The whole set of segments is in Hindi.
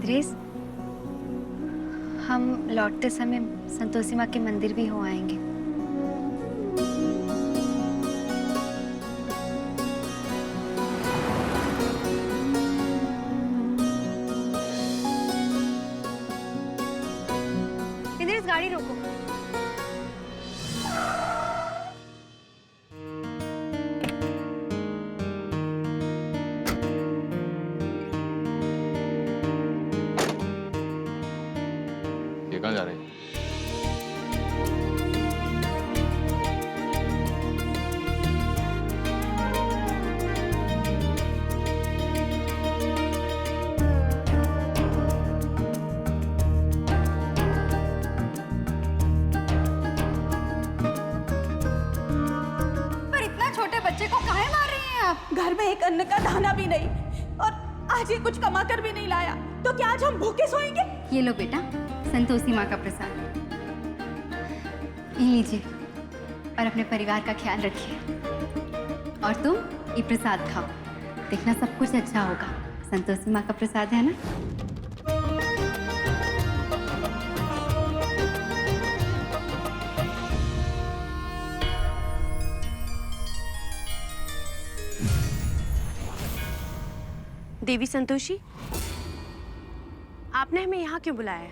ग्रेस, हम लौटते समय संतोषी माँ के मंदिर भी हो आएंगे। इधर इस गाड़ी रोको। ये कहाँ जा रहे हैं? पर इतना छोटे बच्चे को काहे मार रही हैं आप? घर में एक अन्न का दाना भी नहीं और आज ये कुछ कमा कर भी नहीं लाया, तो क्या आज हम भूखे सोएंगे? ये लो बेटा, संतोषी माँ का प्रसाद। ये लीजिए और अपने परिवार का ख्याल रखिए। और तुम ये प्रसाद खाओ, देखना सब कुछ अच्छा होगा। संतोषी माँ का प्रसाद है ना। देवी संतोषी, आपने हमें यहाँ क्यों बुलाया है?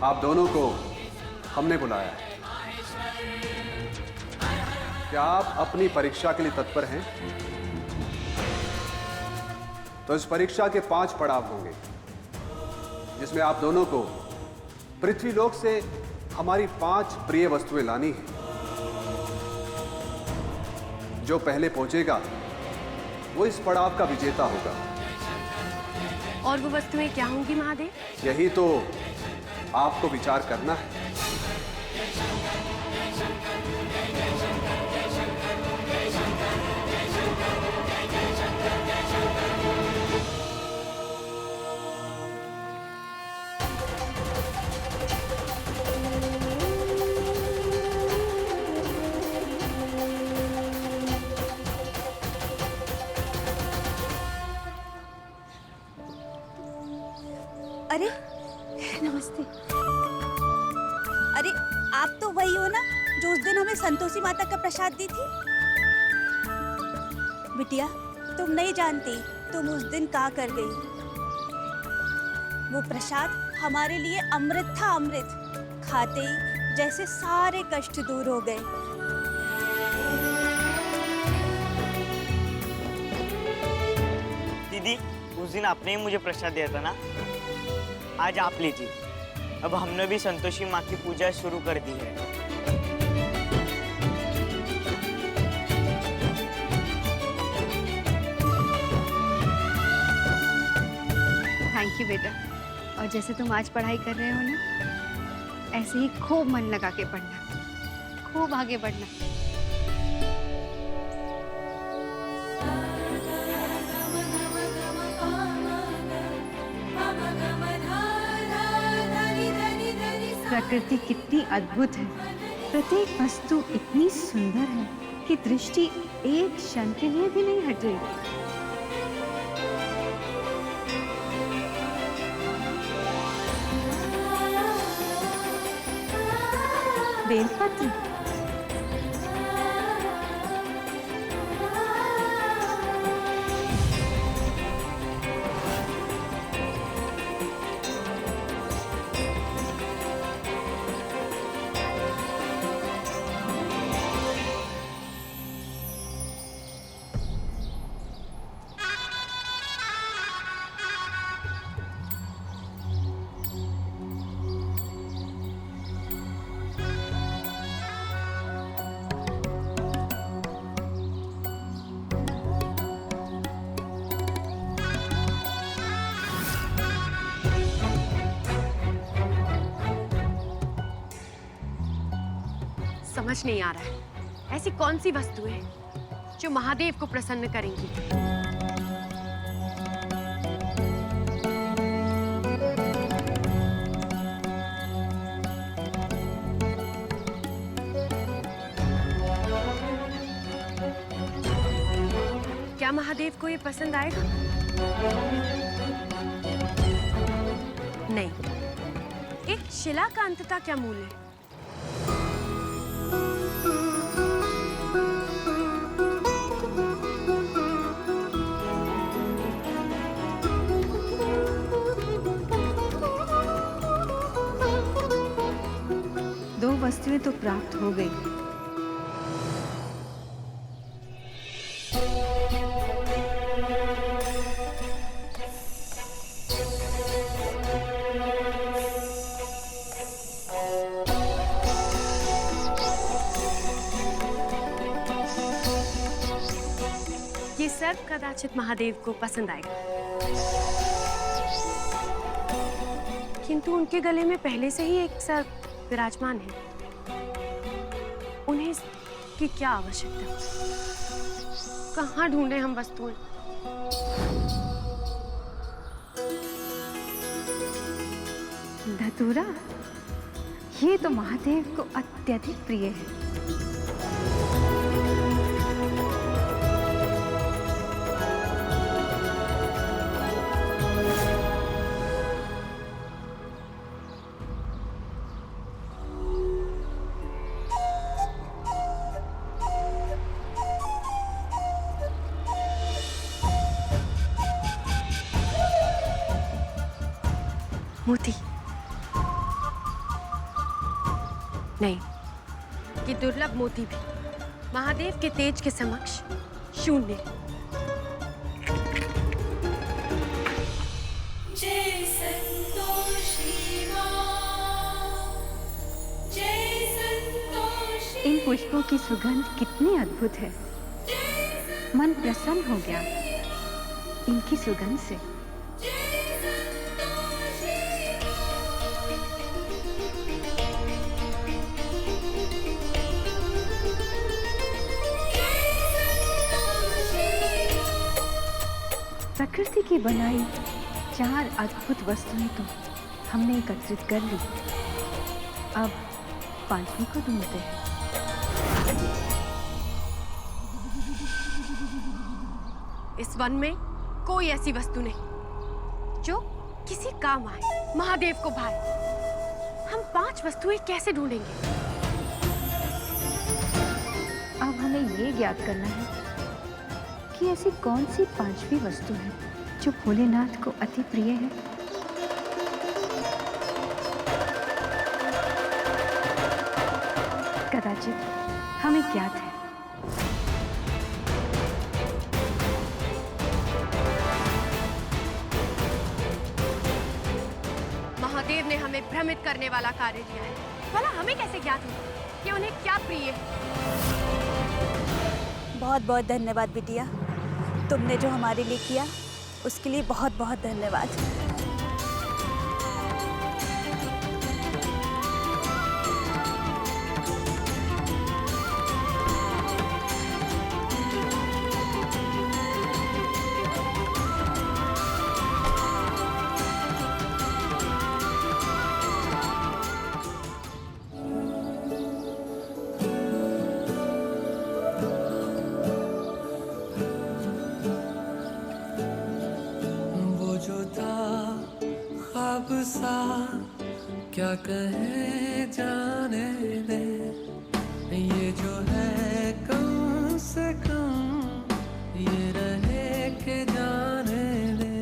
आप दोनों को हमने बुलाया है। क्या आप अपनी परीक्षा के लिए तत्पर हैं? तो इस परीक्षा के 5 पड़ाव होंगे, जिसमें आप दोनों को पृथ्वीलोक से हमारी 5 प्रिय वस्तुएं लानी है। जो पहले पहुंचेगा वो इस पड़ाव का विजेता होगा। और वो वस्तुएं क्या होंगी महादेव? यही तो आपको विचार करना है। अरे नमस्ते। अरे आप तो वही हो ना जो उस दिन हमें संतोषी माता का प्रसाद दी थी? बिटिया, तुम नहीं जानती तुम उस दिन क्या कर गई। वो प्रसाद हमारे लिए अमृत था, अमृत। खाते ही जैसे सारे कष्ट दूर हो गए। दीदी, उस दिन आपने ही मुझे प्रसाद दिया था ना, आज आप लीजिए। अब हमने भी संतोषी माँ की पूजा शुरू कर दी है। थैंक यू बेटा। और जैसे तुम आज पढ़ाई कर रहे हो ना, ऐसे ही खूब मन लगा के पढ़ना, खूब आगे बढ़ना। प्रकृति कितनी अद्भुत है। प्रत्येक वस्तु इतनी सुंदर है कि दृष्टि एक क्षण के लिए भी नहीं हट रही। बेलपत्र, समझ नहीं आ रहा है, ऐसी कौन सी वस्तुएं जो महादेव को प्रसन्न करेंगी? क्या महादेव को ये पसंद आएगा? नहीं, एक शिला का अंततः क्या मूल्य है? दो वस्तुएं तो प्राप्त हो गई। ये सर्प कदाचित महादेव को पसंद आएगा, किंतु उनके गले में पहले से ही एक सर्प विराजमान है। उन्हें इसकी क्या आवश्यकता? कहाँ ढूंढे हम वस्तुएं? धतूरा, ये तो महादेव को अत्यधिक प्रिय है। मोती नहीं, ये दुर्लभ मोती भी महादेव के तेज के समक्ष शून्य। जय संतोषी माँ, जय संतोषी। इन पुष्पों की सुगंध कितनी अद्भुत है। मन प्रसन्न हो गया इनकी सुगंध से। प्रकृति की बनाई चार अद्भुत वस्तुएं तो हमने एकत्रित कर ली। अब पांचवी को ढूंढते हैं। इस वन में कोई ऐसी वस्तु नहीं जो किसी काम आए, महादेव को भाए। हम 5 वस्तुएं कैसे ढूंढेंगे? अब हमें ये ज्ञात करना है कि ऐसी कौन सी पांचवी वस्तु है जो भोलेनाथ को अति प्रिय है। कदाचित हमें ज्ञात है। महादेव ने हमें भ्रमित करने वाला कार्य किया है। भला हमें कैसे ज्ञात होगा कि उन्हें क्या प्रिय है? बहुत बहुत धन्यवाद बिटिया, तुमने जो हमारे लिए किया उसके लिए बहुत बहुत धन्यवाद। सा क्या कहे जाने दे, ये जो है कम से कम ये रहे के जाने दे।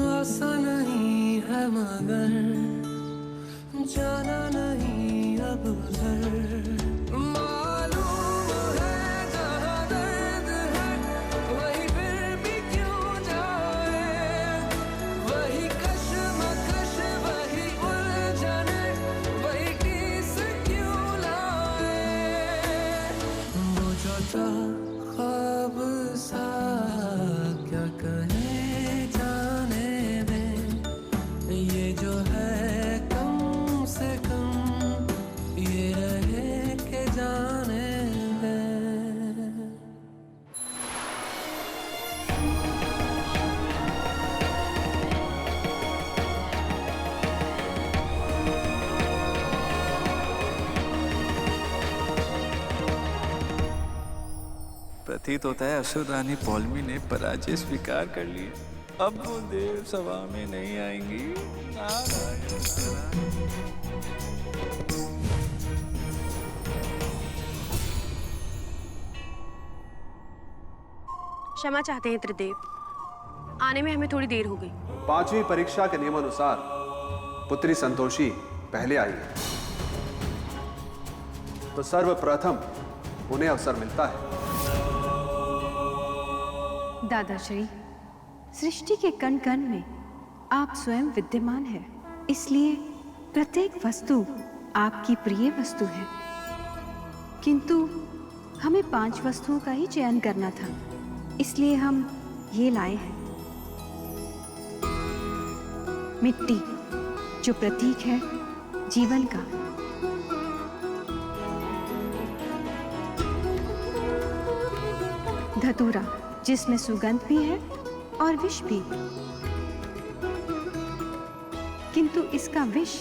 आसा नहीं है मगर जाना नहीं अब उधर। ख्वाब सा क्या कहे जाने दे, ये जो है कम से कम ये रहे के जाने दे। प्रतीत होता है असुर रानी पौलमी ने पराजय स्वीकार कर ली। अब वो देव सभा में नहीं आएंगी। नारायण नारायण। क्षमा चाहते हैं त्रिदेव, आने में हमें थोड़ी देर हो गई। 5वीं परीक्षा के नियमानुसार पुत्री संतोषी पहले आई है, तो सर्वप्रथम उन्हें अवसर मिलता है। दादाश्री, सृष्टि के कण कण में आप स्वयं विद्यमान हैं, इसलिए प्रत्येक वस्तु आपकी प्रिय वस्तु है। किंतु हमें 5 वस्तुओं का ही चयन करना था, इसलिए हम ये लाए हैं। मिट्टी, जो प्रतीक है जीवन का। धतूरा, जिसमें सुगंध भी है और विष भी, किंतु इसका विष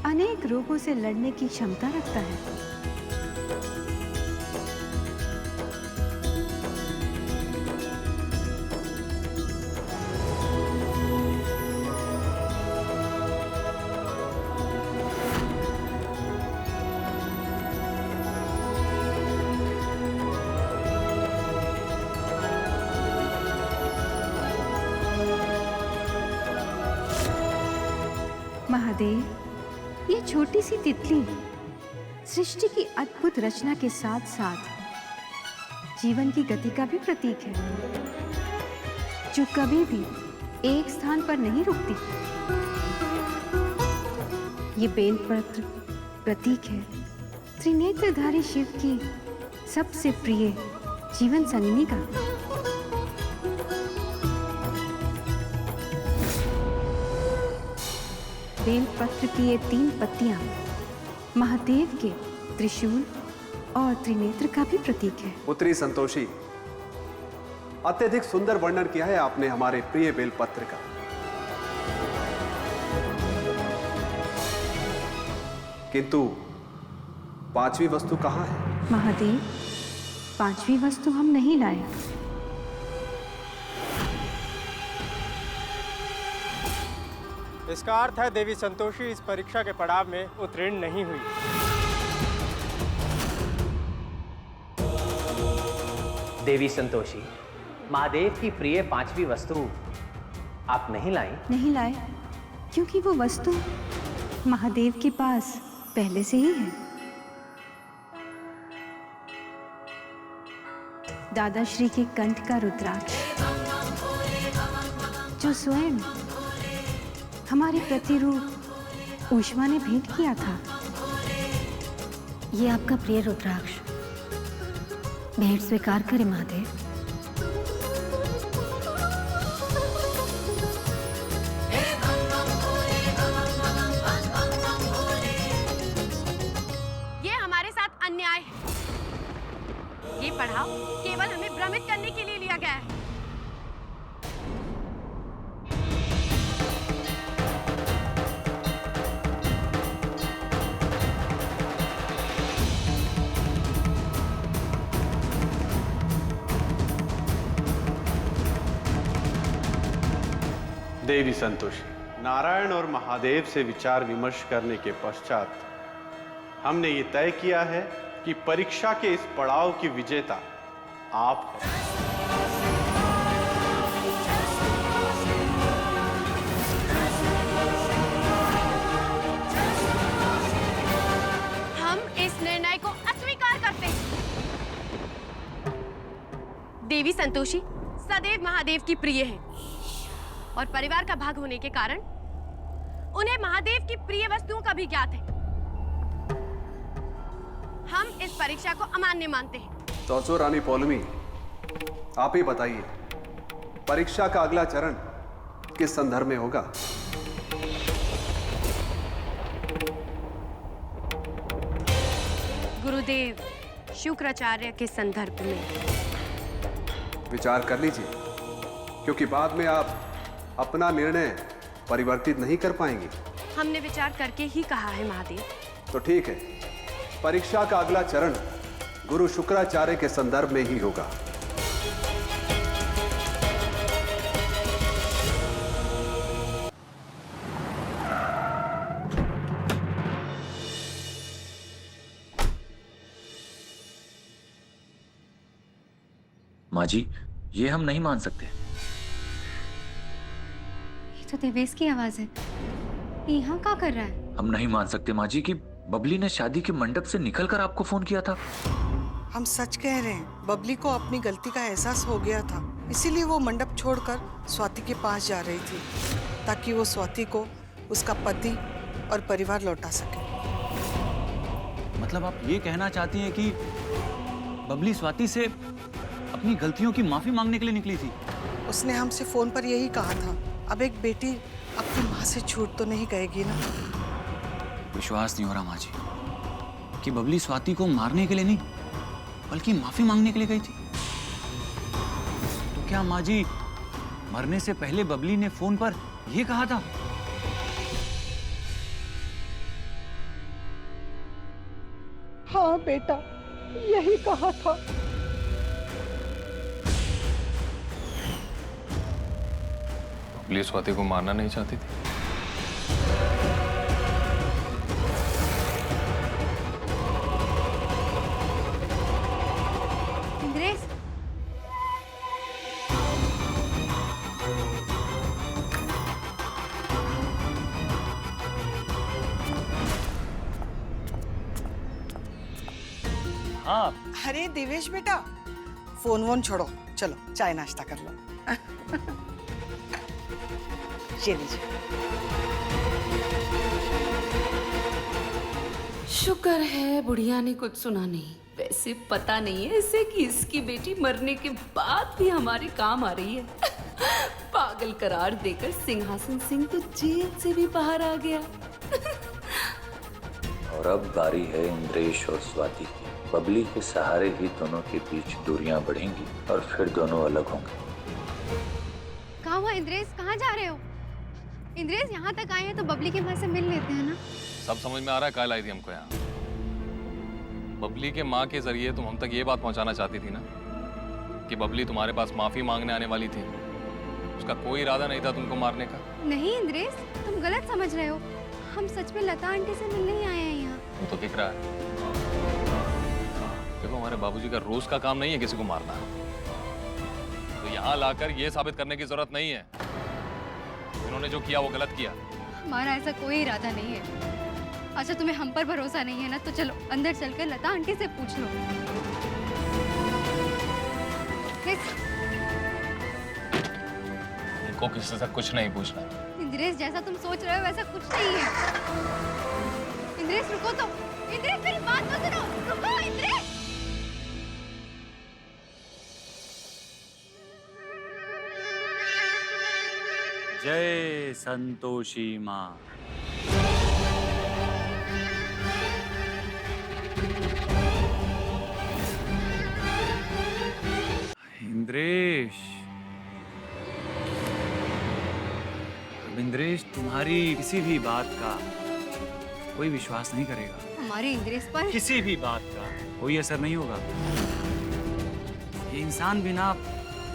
अनेक रोगों से लड़ने की क्षमता रखता है। महादेव, ये छोटी सी तितली सृष्टि की अद्भुत रचना के साथ साथ जीवन की गति का भी प्रतीक है, जो कभी भी एक स्थान पर नहीं रुकती। ये बेलपत्र प्रतीक है त्रिनेत्रधारी शिव की सबसे प्रिय जीवन संगिनी का। बेलपत्र की ये 3 पत्तियां महादेव के त्रिशूल और त्रिनेत्र का भी प्रतीक है। पुत्री संतोषी, अत्यधिक सुंदर वर्णन किया है आपने हमारे प्रिय बेलपत्र का। किंतु 5वीं वस्तु कहाँ है? महादेव, 5वीं वस्तु हम नहीं लाए। इसका अर्थ है देवी संतोषी इस परीक्षा के पड़ाव में उत्तीर्ण नहीं हुई। देवी संतोषी, महादेव की प्रिय 5वीं वस्तु आप नहीं लाई? नहीं लाए, क्योंकि वो वस्तु महादेव के पास पहले से ही है। दादाश्री के कंठ का रुद्राक्ष, जो स्वयं हमारे प्रतिरूप ऊष्मा ने भेंट किया था। ये आपका प्रिय रुद्राक्ष, भेंट स्वीकार करें महादेव। ये हमारे साथ अन्याय है। ये पढ़ाव केवल हमें भ्रमित करने के लिए लिया गया है। देवी संतोषी, नारायण और महादेव से विचार विमर्श करने के पश्चात हमने ये तय किया है कि परीक्षा के इस पड़ाव की विजेता आप हैं। हम इस निर्णय को अस्वीकार करते हैं। देवी संतोषी सदैव महादेव की प्रिय है और परिवार का भाग होने के कारण उन्हें महादेव की प्रिय वस्तुओं का भी ज्ञात है। हम इस परीक्षा को अमान्य मानते हैं। तो असुर रानी पौलमी, आप ही बताइए, परीक्षा का अगला चरण किस संदर्भ में होगा? गुरुदेव शुक्राचार्य के संदर्भ में। विचार कर लीजिए, क्योंकि बाद में आप अपना निर्णय परिवर्तित नहीं कर पाएंगे। हमने विचार करके ही कहा है महादेव। तो ठीक है, परीक्षा का अगला चरण गुरु शुक्राचार्य के संदर्भ में ही होगा। माँ जी, ये हम नहीं मान सकते। ये तो देवेश की आवाज है। ये यहाँ क्या कर रहा है? हम नहीं मान सकते माँ जी कि बबली ने शादी के मंडप से निकलकर आपको फोन किया था। हम सच कह रहे हैं, बबली को अपनी गलती का एहसास हो गया था, इसीलिए वो मंडप छोड़कर स्वाति के पास जा रही थी ताकि वो स्वाति को उसका पति और परिवार लौटा सके। मतलब आप ये कहना चाहती हैं कि बबली स्वाति से अपनी गलतियों की माफी मांगने के लिए निकली थी? उसने हमसे फोन पर यही कहा था। अब एक बेटी अपनी माँ से छूट तो नहीं गएगी ना। विश्वास नहीं हो रहा माँ जी कि बबली स्वाति को मारने के लिए नहीं बल्कि माफी मांगने के लिए गई थी। तो क्या माँ जी मरने से पहले बबली ने फोन पर यह कहा था? हाँ बेटा, यही कहा था। बबली स्वाति को मारना नहीं चाहती थी। इंद्रेश, हाँ। अरे देवेश बेटा, फोन वोन छोड़ो, चलो चाय नाश्ता कर लो। ये लीजिए। शुक्र है बुढ़िया ने कुछ सुना नहीं। वैसे पता नहीं है इसे कि इसकी बेटी मरने के बाद भी हमारे काम आ रही है। पागल करार देकर सिंहासन सिंह तो जेल से भी बाहर आ गया। और अब बारी है इंद्रेश और स्वाति की। बबली के सहारे ही दोनों के बीच दूरियां बढ़ेंगी और फिर दोनों अलग होंगे। कहाँ हुआ इंद्रेश? कहाँ जा रहे हो? इंद्रेश, यहाँ तक आए हैं तो बबली के माँ से मिल लेते हैं ना। सब समझ में आ रहा है काहे लाई थी हमको यहाँ। बबली के माँ के जरिए तुम हम तक ये बात पहुंचाना चाहती थी ना कि बबली तुम्हारे पास माफी मांगने आने वाली थी। उसका कोई इरादा नहीं था तुमको मारने का। नहीं इंद्रेश, तुम गलत समझ रहे हो। हम सच में लता आंटी से मिलने ही आए हैं यहाँ। वो तो दिख रहा है। देखो, हमारे बाबूजी का रोज का काम नहीं है किसी को मारना। तो यहाँ लाकर ये साबित करने की जरूरत नहीं है उन्होंने जो किया वो गलत किया। हमारा ऐसा कोई इरादा नहीं है। अच्छा, तुम्हें हम पर भरोसा नहीं है ना, तो चलो अंदर चलकर लता आंटी से पूछ लो। उनको किसी से कुछ नहीं पूछना। इंद्रेश, जैसा तुम सोच रहे हो वैसा कुछ नहीं है। इंद्रेश रुको तो। इंद्रेश, मेरी बात तो सुनो। रुको इंद्रेश। जय संतोषी माँ। इंद्रेश, अब इंद्रेश तुम्हारी किसी भी बात का कोई विश्वास नहीं करेगा। हमारे इंद्रेश पर किसी भी बात का कोई असर नहीं होगा। ये इंसान बिना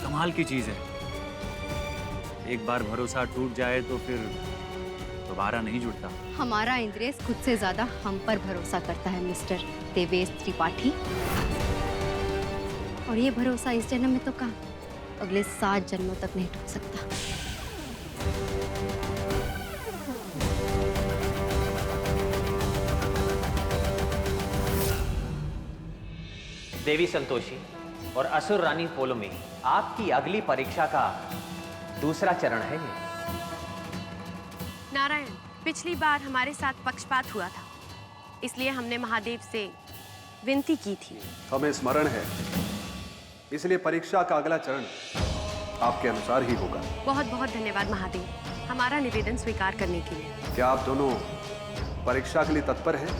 कमाल की चीज है। एक बार भरोसा टूट जाए तो फिर दोबारा नहीं जुड़ता। हमारा इंद्रेश खुद से ज्यादा हम पर भरोसा करता है मिस्टर देवेश त्रिपाठी। और ये भरोसा इस जन्म में तो कहाँ, अगले 7 जन्मों तक नहीं टूट सकता। देवी संतोषी और असुर रानी पोलोमी, आपकी अगली परीक्षा का दूसरा चरण है ये। नारायण, पिछली बार हमारे साथ पक्षपात हुआ था, इसलिए हमने महादेव से विनती की थी। हमें स्मरण है, इसलिए परीक्षा का अगला चरण आपके अनुसार ही होगा। बहुत बहुत धन्यवाद महादेव, हमारा निवेदन स्वीकार करने के लिए। क्या आप दोनों परीक्षा के लिए तत्पर हैं?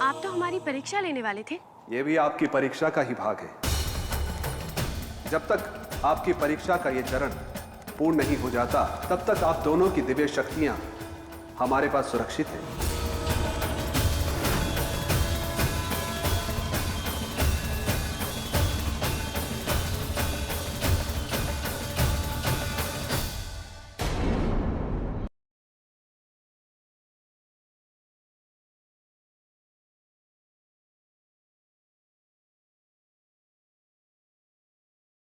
आप तो हमारी परीक्षा लेने वाले थे। यह भी आपकी परीक्षा का ही भाग है। जब तक आपकी परीक्षा का यह चरण पूर्ण नहीं हो जाता, तब तक आप दोनों की दिव्य शक्तियां हमारे पास सुरक्षित हैं।